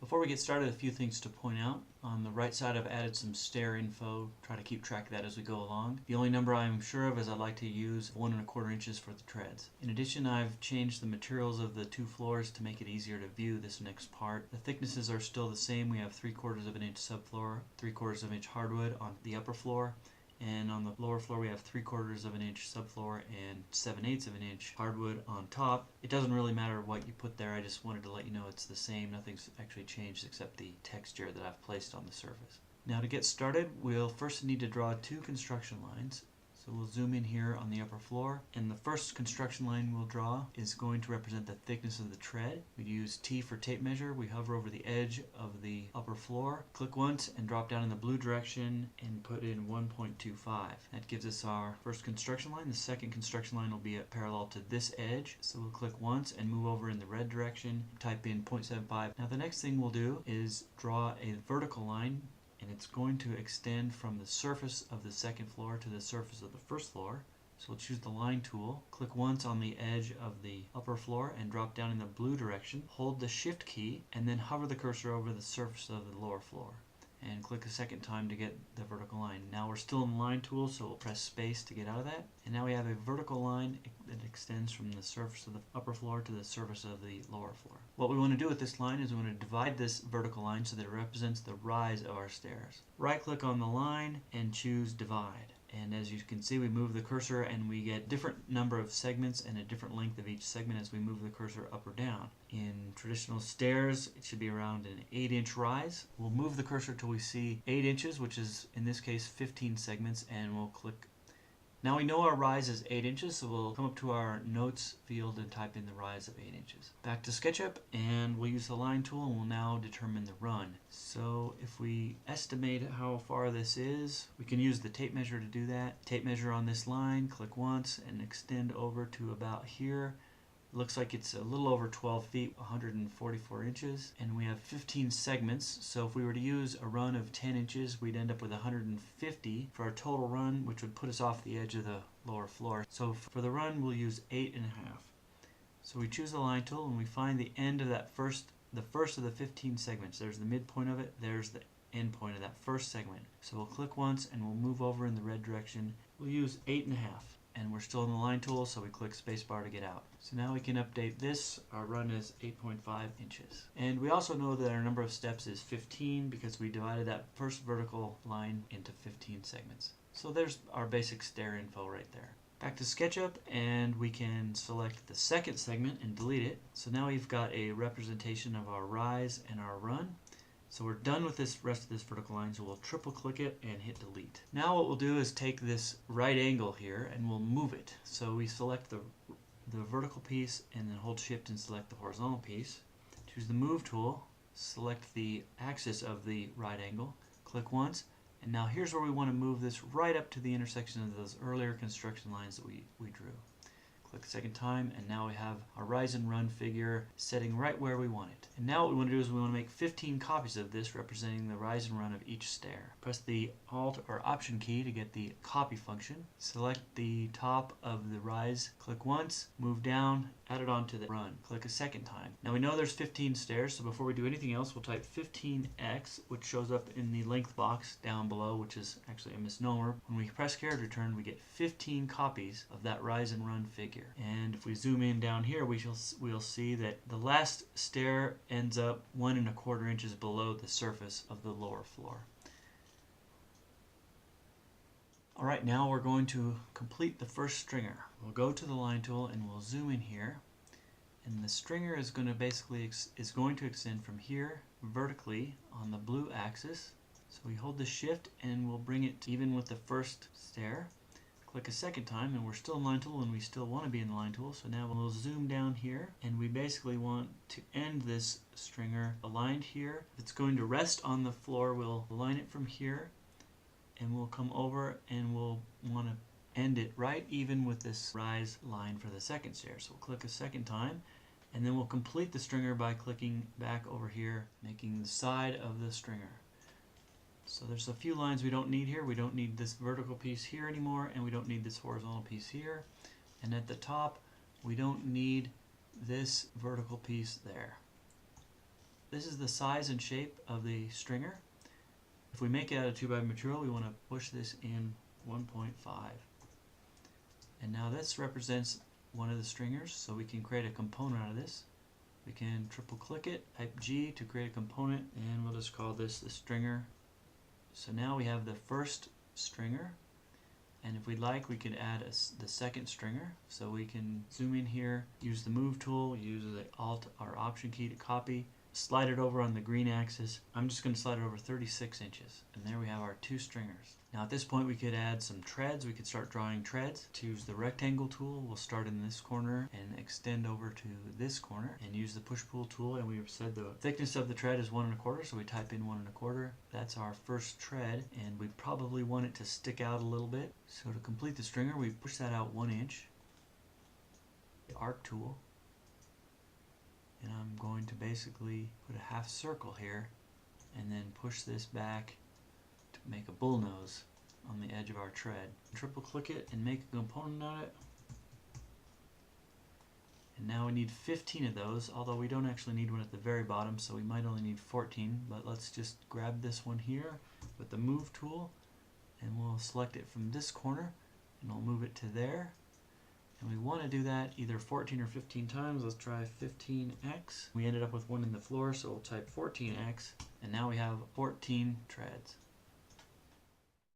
Before we get started, a few things to point out. On the right side I've added some stair info, try to keep track of that as we go along. The only number I'm sure of is I like to use 1 1/4 inches for the treads. In addition, I've changed the materials of the 2 floors to make it easier to view this next part. The thicknesses are still the same. We have 3/4 of an inch subfloor, 3/4 of an inch hardwood on the upper floor, and on the lower floor we have 3/4 of an inch subfloor and 7/8 of an inch hardwood on top. It doesn't really matter what you put there, I just wanted to let you know it's the same. Nothing's actually changed except the texture that I've placed on the surface. Now to get started, we'll first need to draw 2 construction lines. So we'll zoom in here on the upper floor, and the first construction line we'll draw is going to represent the thickness of the tread. We use T for tape measure. We hover over the edge of the upper floor, click once, and drop down in the blue direction and put in 1.25. That gives us our first construction line. The second construction line will be parallel to this edge. So we'll click once and move over in the red direction, type in 0.75. Now the next thing we'll do is draw a vertical line, and it's going to extend from the surface of the second floor to the surface of the first floor. So we'll choose the line tool, click once on the edge of the upper floor and drop down in the blue direction, hold the shift key, and then hover the cursor over the surface of the lower floor. And click a second time to get the vertical line. Now we're still in the line tool, so we'll press space to get out of that. And now we have a vertical line that extends from the surface of the upper floor to the surface of the lower floor. What we want to do with this line is we want to divide this vertical line so that it represents the rise of our stairs. Right click on the line and choose divide. And as you can see, we move the cursor and we get different number of segments and a different length of each segment as we move the cursor up or down. In traditional stairs, it should be around an 8-inch rise. We'll move the cursor till we see 8 inches, which is in this case 15 segments, and we'll click. Now we know our rise is 8 inches, so we'll come up to our notes field and type in the rise of 8 inches. Back to Sketchup, and we'll use the line tool, and we'll now determine the run. So if we estimate how far this is, we can use the tape measure to do that. Tape measure on this line, click once, and extend over to about here. Looks like it's a little over 12 feet, 144 inches, and we have 15 segments. So if we were to use a run of 10 inches, we'd end up with 150 for our total run, which would put us off the edge of the lower floor. So for the run, we'll use 8.5. So we choose the line tool, and we find the end of that the first of the 15 segments. There's the midpoint of it, there's the end point of that first segment. So we'll click once, and we'll move over in the red direction. We'll use 8.5. And we're still in the line tool, so we click spacebar to get out. So now we can update this. Our run is 8.5 inches. And we also know that our number of steps is 15 because we divided that first vertical line into 15 segments. So there's our basic stair info right there. Back to Sketchup, and we can select the second segment and delete it. So now we've got a representation of our rise and our run. So we're done with this rest of this vertical line, so we'll triple click it and hit delete. Now what we'll do is take this right angle here and we'll move it. So we select the vertical piece and then hold shift and select the horizontal piece. Choose the move tool, select the axis of the right angle, click once, and now here's where we want to move this right up to the intersection of those earlier construction lines that we drew. Click a second time, and now we have our rise and run figure setting right where we want it. And now what we want to do is we want to make 15 copies of this representing the rise and run of each stair. Press the Alt or Option key to get the copy function. Select the top of the rise, click once, move down, add it onto the run. Click a second time. Now we know there's 15 stairs, so before we do anything else, we'll type 15x, which shows up in the length box down below, which is actually a misnomer. When we press carriage return, we get 15 copies of that rise and run figure. And if we zoom in down here, we'll see that the last stair ends up 1 1/4 inches below the surface of the lower floor. Alright, now we're going to complete the first stringer. We'll go to the line tool and we'll zoom in here. And the stringer is going to extend from here vertically on the blue axis. So we hold the shift and we'll bring it even with the first stair. Click a second time, and we're still in line tool, and we still want to be in the line tool. So now we'll zoom down here, and we basically want to end this stringer aligned here. If it's going to rest on the floor, we'll align it from here, and we'll come over and we'll want to end it right even with this rise line for the second stair. So we'll click a second time, and then we'll complete the stringer by clicking back over here, making the side of the stringer. So there's a few lines we don't need here. We don't need this vertical piece here anymore, and we don't need this horizontal piece here. And at the top, we don't need this vertical piece there. This is the size and shape of the stringer. If we make it out of 2x material, we want to push this in 1.5. And now this represents one of the stringers, so we can create a component out of this. We can triple click it, type G to create a component, and we'll just call this the stringer. So now we have the first stringer, and if we'd like, we could add the second stringer. So we can zoom in here, use the move tool, use the Alt or Option key to copy, slide it over on the green axis. I'm just going to slide it over 36 inches, and there we have our two stringers. Now at this point we could add some treads. We could start drawing treads. To use the rectangle tool, we'll start in this corner and extend over to this corner, and use the push-pull tool, and we've said the thickness of the tread is 1 1/4, so we type in 1 1/4. That's our first tread, and we probably want it to stick out a little bit. So to complete the stringer, we push that out 1 inch. The arc tool, and I'm going to basically put a half circle here and then push this back to make a bull nose on the edge of our tread. Triple click it and make a component out of it. And now we need 15 of those, although we don't actually need one at the very bottom, so we might only need 14, but let's just grab this one here with the move tool, and we'll select it from this corner and we'll move it to there. And we want to do that either 14 or 15 times. Let's try 15x. We ended up with one in the floor, so we'll type 14x, and now we have 14 treads.